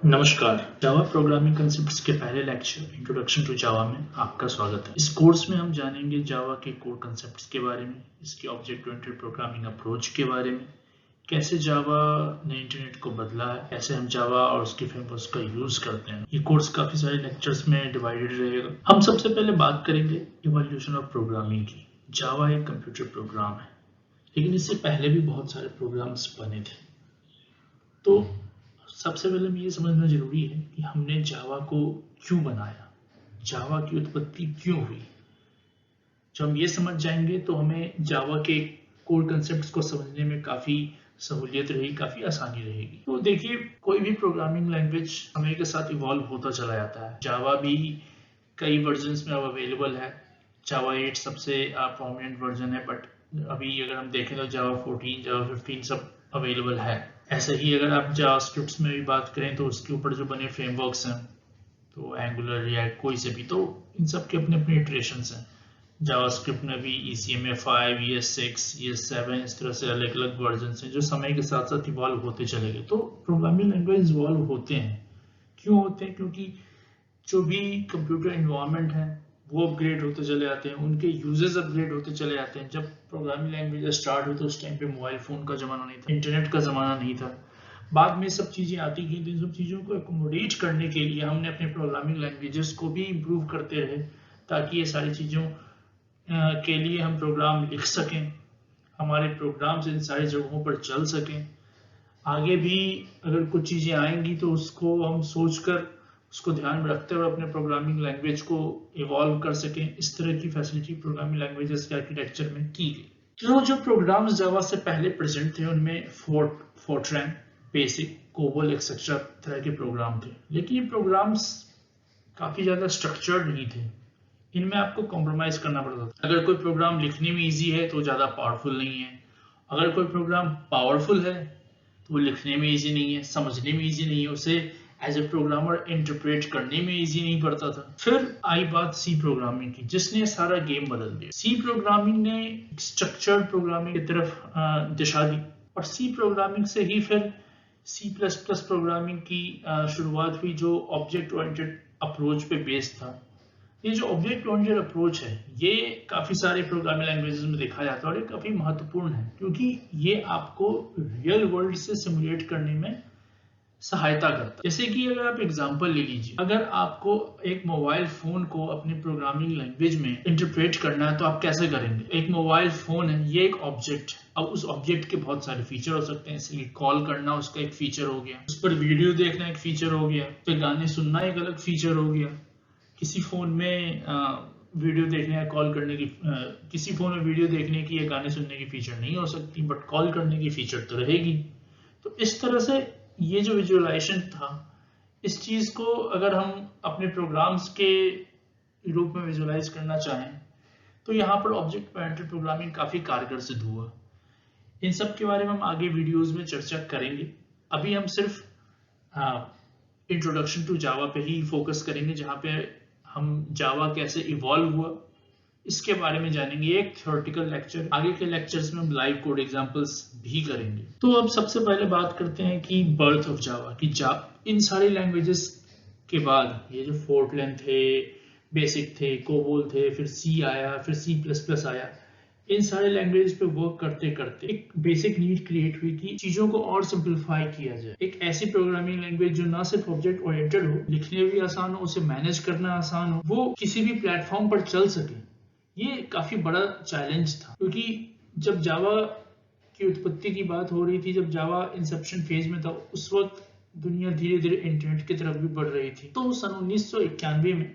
नमस्कार, Java programming concepts के पहले लेक्चर इंट्रोडक्शन टू जावा में आपका स्वागत है। इस कोर्स में हम जानेंगे जावा के कोर कंसेप्ट्स के बारे में, इसके ऑब्जेक्ट ओरिएंटेड प्रोग्रामिंग अप्रोच के बारे में, कैसे जावा ने इंटरनेट को बदला है, कैसे हम जावा और उसके फ्रेमवर्क्स का यूज करते हैं। ये कोर्स काफी सारे लेक्चर्स में डिवाइडेड रहेगा। हम सबसे पहले बात करेंगे इवोल्यूशन ऑफ प्रोग्रामिंग की। जावा एक कंप्यूटर प्रोग्राम है, लेकिन इससे पहले भी बहुत सारे प्रोग्राम्स बने थे। तो सबसे पहले हमें ये समझना जरूरी है कि हमने जावा को क्यों बनाया, जावा की उत्पत्ति क्यों हुई। जब हम ये समझ जाएंगे तो हमें जावा के कोर कंसेप्ट्स को समझने में काफी सहूलियत रहेगी, काफी आसानी रहेगी। तो देखिए, कोई भी प्रोग्रामिंग लैंग्वेज समय के साथ इवॉल्व होता चला जाता है। जावा भी कई वर्जन्स में अब अवेलेबल है। जावा 8 सबसे प्रोमिनेंट वर्जन है, बट अभी अगर हम देखें तो जावा 14, जावा 15 सब अवेलेबल है। ऐसे ही अगर आप जावास्क्रिप्ट में भी बात करें तो उसके ऊपर जो बने फ्रेमवर्क्स हैं, तो एंगुलर, रिएक्ट, कोई से भी, तो इन सब के अपने अपने इटरेशंस हैं। जावास्क्रिप्ट में भी ECMA5, ES6, ES7, इस तरह से अलग अलग वर्जन हैं जो समय के साथ साथ इवॉल्व होते चले गए। तो प्रोग्रामिंग लैंग्वेज इवॉल्व होते हैं। क्यों होते हैं? क्योंकि जो भी कंप्यूटर इन्वायरमेंट है वो अपग्रेड होते चले जाते हैं, उनके यूजेस अपग्रेड होते चले जाते हैं। जब प्रोग्रामिंग लैंग्वेज स्टार्ट हुई तो उस टाइम पे मोबाइल फोन का जमाना नहीं था, इंटरनेट का जमाना नहीं था। बाद में सब चीजें आती गई, तो इन सब चीजों को एकोमोडेट करने के लिए हमने अपने प्रोग्रामिंग लैंग्वेजेस को भी इम्प्रूव करते रहे, ताकि ये सारी चीजों के लिए हम प्रोग्राम लिख सकें, हमारे प्रोग्राम्स इन सारी जगहों पर चल सकें। आगे भी अगर कुछ चीजें आएंगी तो उसको हम सोचकर, उसको ध्यान में रखते हुए अपने प्रोग्रामिंग लैंग्वेज को इवॉल्व कर सकें। इस तरह की फैसिलिटी प्रोग्रामिंग लैंग्वेजेस के आर्किटेक्चर में की गई। तो जो प्रोग्राम्स जावा से पहले प्रेजेंट थे उनमें फोर्ट्रैन, बेसिक, कोबोल एक्सेट्रा तरह के प्रोग्राम थे। लेकिन ये प्रोग्राम्स काफी ज्यादा स्ट्रक्चर्ड नहीं थे, इनमें आपको कॉम्प्रोमाइज करना पड़ता था। अगर कोई प्रोग्राम लिखने में इजी है तो ज्यादा पावरफुल नहीं है, अगर कोई प्रोग्राम पावरफुल है तो वो लिखने में इजी नहीं है, समझने में इजी नहीं है, उसे एज ए प्रोग्रामर इंटरप्रेट करने में इजी नहीं पड़ता था। फिर आई बात सी प्रोग्रामिंग की, जिसने सारा गेम बदल दिया। सी प्रोग्रामिंग ने स्ट्रक्चर्ड प्रोग्रामिंग की तरफ दिशा दी, और सी प्रोग्रामिंग से ही फिर C++ प्रोग्रामिंग की शुरुआत हुई, जो ऑब्जेक्ट ओरिएंटेड अप्रोच पे बेस्ड था। ये जो ऑब्जेक्ट ओरिएंटेड अप्रोच है, ये काफी सारे प्रोग्रामिंग लैंग्वेजेस में देखा जाता है, और ये काफी महत्वपूर्ण है, क्योंकि ये आपको रियल वर्ल्ड से सिमुलेट करने में सहायता करता है। जैसे कि अगर आप एग्जांपल ले लीजिए, अगर आपको एक मोबाइल फोन को अपनी प्रोग्रामिंग लैंग्वेज में इंटरप्रेट करना है तो आप कैसे करेंगे? एक मोबाइल फोन है, ये एक ऑब्जेक्ट है। अब उस ऑब्जेक्ट के बहुत सारे फीचर हो सकते हैं, इसलिए कॉल करना उसका एक फीचर हो गया, उस पर वीडियो देखना एक फीचर हो गया, उस पर गाने सुनना एक अलग फीचर हो गया। किसी फोन में वीडियो देखने या कॉल करने की, किसी फोन में वीडियो देखने की या गाने सुनने की फीचर नहीं हो सकती, बट कॉल करने की फीचर तो रहेगी। तो इस तरह से ये जो विजुअलाइजेशन था, इस चीज को अगर हम अपने प्रोग्राम्स के रूप में विजुअलाइज करना चाहें तो यहाँ पर ऑब्जेक्ट ओरिएंटेड प्रोग्रामिंग काफी कारगर सिद्ध हुआ। इन सब के बारे में हम आगे वीडियोस में चर्चा करेंगे। अभी हम सिर्फ इंट्रोडक्शन टू जावा पे ही फोकस करेंगे, जहाँ पे हम जावा कैसे इवॉल्व हुआ इसके बारे में जानेंगे। एक थ्योरेटिकल लेक्चर, आगे के लेक्चर्स में हम लाइव कोड एग्जांपल्स भी करेंगे। तो अब सबसे पहले बात करते हैं कि बर्थ ऑफ जावा, कि इन सारी लैंग्वेजेस के बाद ये जो फोर्ट्रैन थे, बेसिक थे, कोबोल थे, फिर सी आया, फिर C++ आया, इन सारे लैंग्वेज पे वर्क करते करते एक बेसिक नीड क्रिएट हुई कि चीजों को और सिंपलीफाई किया जाए। एक ऐसी प्रोग्रामिंग लैंग्वेज जो ना सिर्फ ऑब्जेक्ट ओरिएंटेड हो, लिखने भी आसान हो, उसे मैनेज करना आसान हो, वो किसी भी प्लेटफॉर्म पर चल सके। ये काफी बड़ा चैलेंज था, क्योंकि जब जावा की उत्पत्ति की बात हो रही थी, जब जावा इंसेप्शन फेज में था, उस वक्त दुनिया धीरे धीरे इंटरनेट की तरफ भी बढ़ रही थी। तो सन 1991 में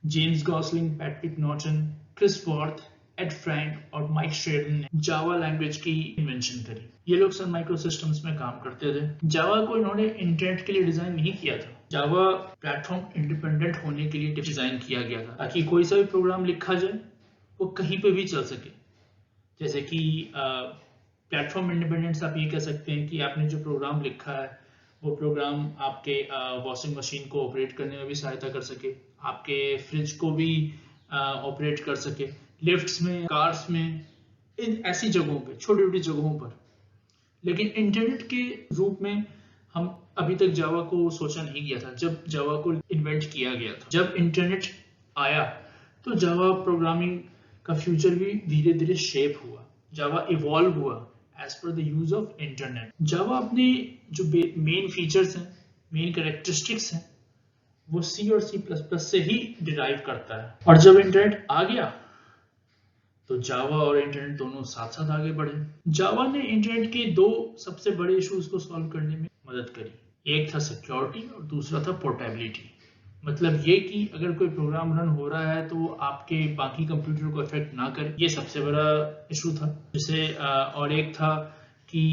James Gosling, Patrick Naughton, Chris Warth, Ed Frank और माइक श्रेडन ने जावा लैंग्वेज की इन्वेंशन करी। ये लोग सन माइक्रोसिस्टम्स में काम करते थे। जावा को इन्होंने इंटरनेट के लिए डिजाइन नहीं किया था, जावा प्लेटफॉर्म इंडिपेंडेंट होने के लिए डिजाइन किया गया था, ताकि कोई सा भी प्रोग्राम लिखा जाए वो कहीं पे भी चल सके। जैसे कि प्लेटफॉर्म इंडिपेंडेंस आप ये कह सकते हैं कि आपने जो प्रोग्राम लिखा है वो प्रोग्राम आपके वॉशिंग मशीन को ऑपरेट करने में भी सहायता कर सके, आपके फ्रिज को भी ऑपरेट कर सके, लिफ्ट्स में, कार्स में, इन ऐसी जगहों पे, छोटी छोटी जगहों पर। लेकिन इंटरनेट के रूप में हम अभी तक जावा को सोचा नहीं गया था जब जावा को इन्वेंट किया गया था। जब इंटरनेट आया तो जावा प्रोग्रामिंग का फ्यूचर भी धीरे धीरे शेप हुआ, जावा इवॉल्व हुआ as per the use of internet. Java अपने जो मेन फीचर्स हैं, मेन कैरेक्टरिस्टिक्स हैं, वो सी और सी प्लस प्लस से ही डिराइव करता है। और जब इंटरनेट आ गया तो जावा और इंटरनेट दोनों साथ साथ आगे बढ़े। जावा ने इंटरनेट के दो सबसे बड़े इश्यूज को सॉल्व करने में मदद करी। एक था सिक्योरिटी और दूसरा था पोर्टेबिलिटी। मतलब ये कि अगर कोई प्रोग्राम रन हो रहा है तो वो आपके बाकी कंप्यूटर को इफेक्ट ना करे, ये सबसे बड़ा इशू था। जैसे और एक था कि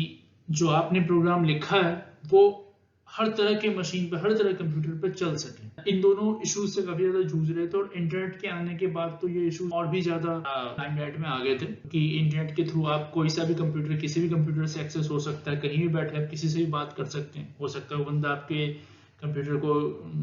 जो आपने प्रोग्राम लिखा है वो हर तरह के मशीन पे, हर तरह कंप्यूटर पे चल सके। इन दोनों इश्यूज से काफी ज्यादा जूझ रहे थे और इंटरनेट के आने के बाद तो ये इशू और भी ज्यादा लाइमलाइट में आ गए थे कि इंटरनेट के थ्रू आप कोई सा भी कंप्यूटर, किसी भी कंप्यूटर से एक्सेस हो सकता है, कहीं भी बैठे आप किसी से भी बात कर सकते हैं। हो सकता है वो बंदा आपके कंप्यूटर को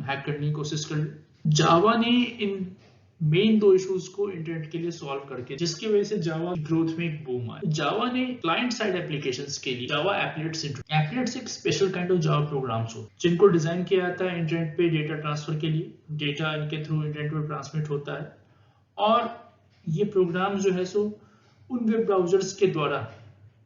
हैक करने की कोशिश कर। जावा ने इन मेन दो इश्यूज को इंटरनेट के लिए सॉल्व करके, जिसकी वजह से जावा ग्रोथ में एक बूम आया। जावा ने क्लाइंट साइड एप्लीकेशंस के लिए जावा एप्लेट्स एक special kind of Java programmes हो जिनको डिजाइन किया जाता है इंटरनेट पे डेटा ट्रांसफर के लिए। डेटा इनके थ्रू इंटरनेट पर ट्रांसमिट होता है और ये प्रोग्राम जो है सो उन वेब ब्राउजर्स के द्वारा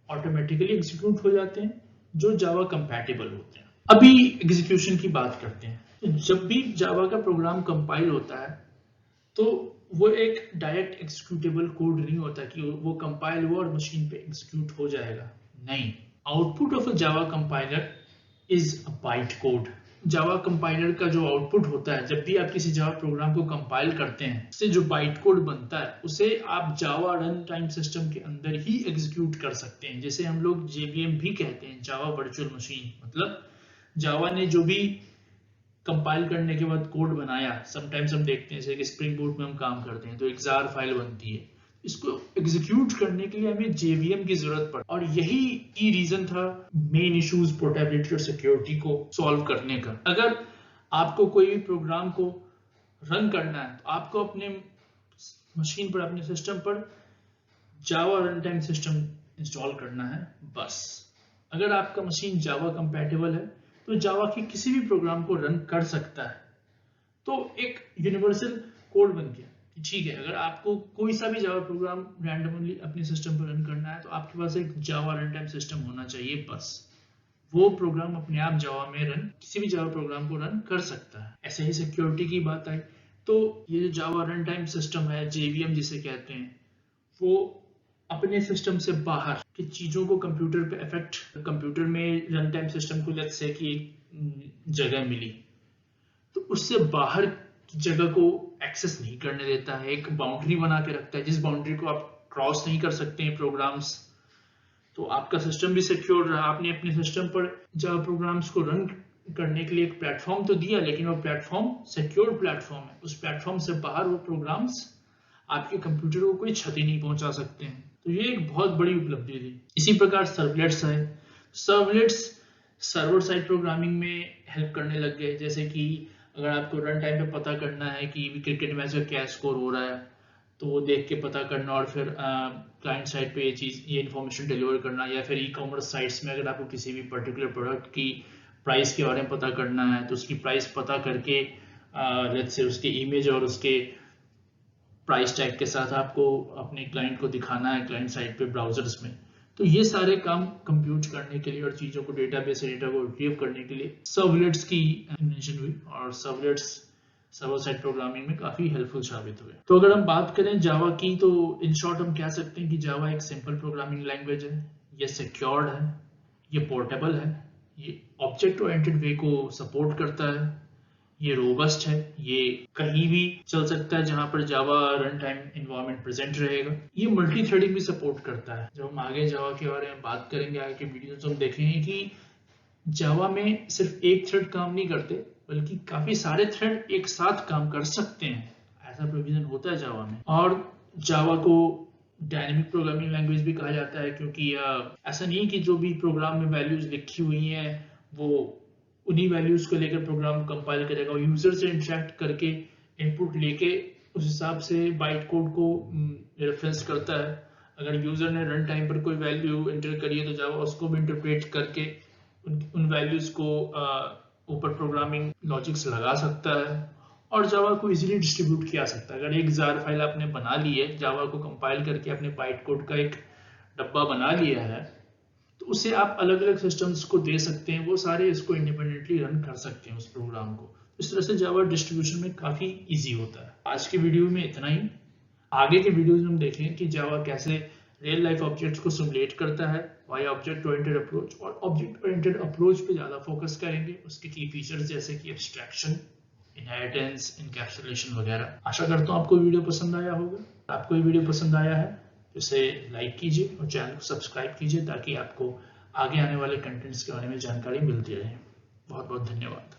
ऑटोमेटिकली एग्जीक्यूट हो जाते हैं जो जावा कंपैटिबल होते हैं। अभी एग्जीक्यूशन की बात करते हैं। जब भी जावा का प्रोग्राम कंपाइल होता है तो वो एक डायरेक्ट एग्जीक्यूटेबल कोड नहीं होता कि वो कंपाइल हुआ और मशीन पे एग्जीक्यूट हो जाएगा। नहीं, output of a Java compiler is a byte code. Java compiler का जो आउटपुट होता है, जब भी आप किसी जावा प्रोग्राम को कंपाइल करते हैं, उससे जो बाइट कोड बनता है उसे आप जावा रन टाइम सिस्टम के अंदर ही एग्जीक्यूट कर सकते हैं, जिसे हम लोग जेवीएम भी कहते हैं, जावा वर्चुअल मशीन। मतलब जावा ने जो भी कंपाइल करने के बाद कोड बनाया, समटाइम्स हम देखते हैं जैसे कि स्प्रिंग बूट में हम काम करते हैं तो एक जार फाइल बनती है, इसको एग्जीक्यूट करने के लिए हमें जेवीएम की जरूरत पड़ी। और यही की रीजन था मेन इश्यूज पोर्टेबिलिटी और सिक्योरिटी को सॉल्व करने का। अगर आपको कोई भी प्रोग्राम को रन करना है तो आपको अपने मशीन पर, अपने सिस्टम पर जावा रन टाइम सिस्टम इंस्टॉल करना है बस। अगर आपका मशीन जावा कंपैटिबल है तो जावा के किसी भी प्रोग्राम को रन कर सकता है। तो एक यूनिवर्सल कोड बन गया कि ठीक है, अगर आपको कोई सा भी जावा प्रोग्राम रैंडमली अपने सिस्टम पर रन करना है तो आपके पास एक जावा रन टाइम सिस्टम होना चाहिए बस। वो प्रोग्राम अपने आप जावा में रन, किसी भी जावा प्रोग्राम को रन कर सकता है। ऐसे ही सिक्योरिटी की बात आई तो ये जो जावा रन टाइम सिस्टम है, जेवीएम जिसे कहते हैं, वो अपने सिस्टम से बाहर की चीजों को कंप्यूटर पे इफेक्ट, कंप्यूटर में रन टाइम सिस्टम को लेट्स से कि जगह मिली तो उससे बाहर की जगह को एक्सेस नहीं करने देता है, एक बाउंड्री बना के रखता है जिस बाउंड्री को आप क्रॉस नहीं कर सकते हैं प्रोग्राम्स। तो आपका सिस्टम भी सिक्योर रहा। आपने अपने सिस्टम पर जावा प्रोग्राम्स को रन करने के लिए एक प्लेटफॉर्म तो दिया, लेकिन वो प्लेटफॉर्म सिक्योर प्लेटफॉर्म है। उस प्लेटफॉर्म से बाहर वो प्रोग्राम्स आपके कंप्यूटर को कोई क्षति नहीं पहुंचा सकते हैं। तो ये एक बहुत बड़ी उपलब्धि थी। इसी प्रकार सर्वलेट्स है। सर्वलेट्स सर्वर साइड प्रोग्रामिंग में हेल्प करने लग गए। जैसे कि अगर आपको रन टाइम पे पता करना है कि क्रिकेट मैच का क्या स्कोर हो रहा है तो वो देख के पता करना और फिर क्लाइंट साइड पे ये इन्फॉर्मेशन डिलीवर करना, या फिर ई कॉमर्स साइट्स में अगर आपको किसी भी पर्टिकुलर प्रोडक्ट की प्राइस के बारे में पता करना है तो उसकी प्राइस पता करके लेट्स से उसके इमेज और उसके प्राइस टैग के साथ आपको अपने क्लाइंट को दिखाना है क्लाइंट साइड पे ब्राउजर्स में। तो ये सारे काम कंप्यूट करने के लिए और चीजों को डेटाबेस से डेटा को रिट्रीव करने के लिए सर्वलेट्स की इन्वेंशन हुई और सर्वलेट्स सर्वर साइड प्रोग्रामिंग में काफी हेल्पफुल साबित हुए। तो अगर हम बात करें जावा की तो इन शॉर्ट हम कह सकते हैं कि जावा एक सिंपल प्रोग्रामिंग लैंग्वेज है, ये सिक्योर्ड है, ये पोर्टेबल है, ये ऑब्जेक्ट ओरिएंटेड वे को सपोर्ट करता है, ये रोबस्ट है, ये कहीं भी चल सकता है जहां पर जावा रन टाइम एनवायरनमेंट प्रेजेंट रहेगा। ये मल्टी थ्रेडिंग भी सपोर्ट करता है। जब हम आगे जावा के बारे में बात करेंगे आगे के वीडियो तो हम देखेंगे कि जावा में सिर्फ एक थ्रेड काम नहीं करते बल्कि काफी सारे थ्रेड एक साथ काम कर सकते हैं। ऐसा प्रोविजन होता है जावा में। और जावा को डायनेमिक प्रोग्रामिंग लैंग्वेज भी कहा जाता है क्योंकि ऐसा नहीं कि जो भी प्रोग्राम में वैल्यूज लिखी हुई हैं वो उन्हीं वैल्यूज को लेकर प्रोग्राम कंपाइल करेगा। यूजर से इंटरेक्ट करके इनपुट लेके उस हिसाब से बाइट कोड को रेफरेंस करता है। अगर यूजर ने रन टाइम पर कोई वैल्यू एंटर करी है तो जावा उसको भी इंटरप्रेट करके उन वैल्यूज को ऊपर प्रोग्रामिंग लॉजिक्स लगा सकता है और जावा को इजीली डिस्ट्रीब्यूट किया सकता है। अगर एक जार फाइल आपने बना ली है, जावा को कंपाइल करके अपने बाइट कोड का एक डब्बा बना लिया है, तो उसे आप अलग अलग सिस्टम्स को दे सकते हैं, वो सारे इसको इंडिपेंडेंटली रन कर सकते हैं उस प्रोग्राम को। इस तरह से जावा डिस्ट्रीब्यूशन में काफी इजी होता है। आज के वीडियो में इतना ही। आगे के वीडियोज में हम देखेंगे कि जावा कैसे रियल लाइफ ऑब्जेक्ट्स को सिमुलेट करता है, वाई ऑब्जेक्ट ओरिएंटेड अप्रोच, और ऑब्जेक्ट ओरिएंटेड अप्रोच पे ज्यादा फोकस करेंगे, उसके की फीचर्स जैसे कि एब्स्ट्रैक्शन, इनहेरिटेंस, इनकैप्सुलेशन वगैरह। आशा करता हूँ आपको वीडियो पसंद आया होगा। आपको ये वीडियो पसंद आया है तो इसे लाइक कीजिए और चैनल को सब्सक्राइब कीजिए ताकि आपको आगे आने वाले कंटेंट्स के बारे में जानकारी मिलती रहे। बहुत बहुत धन्यवाद।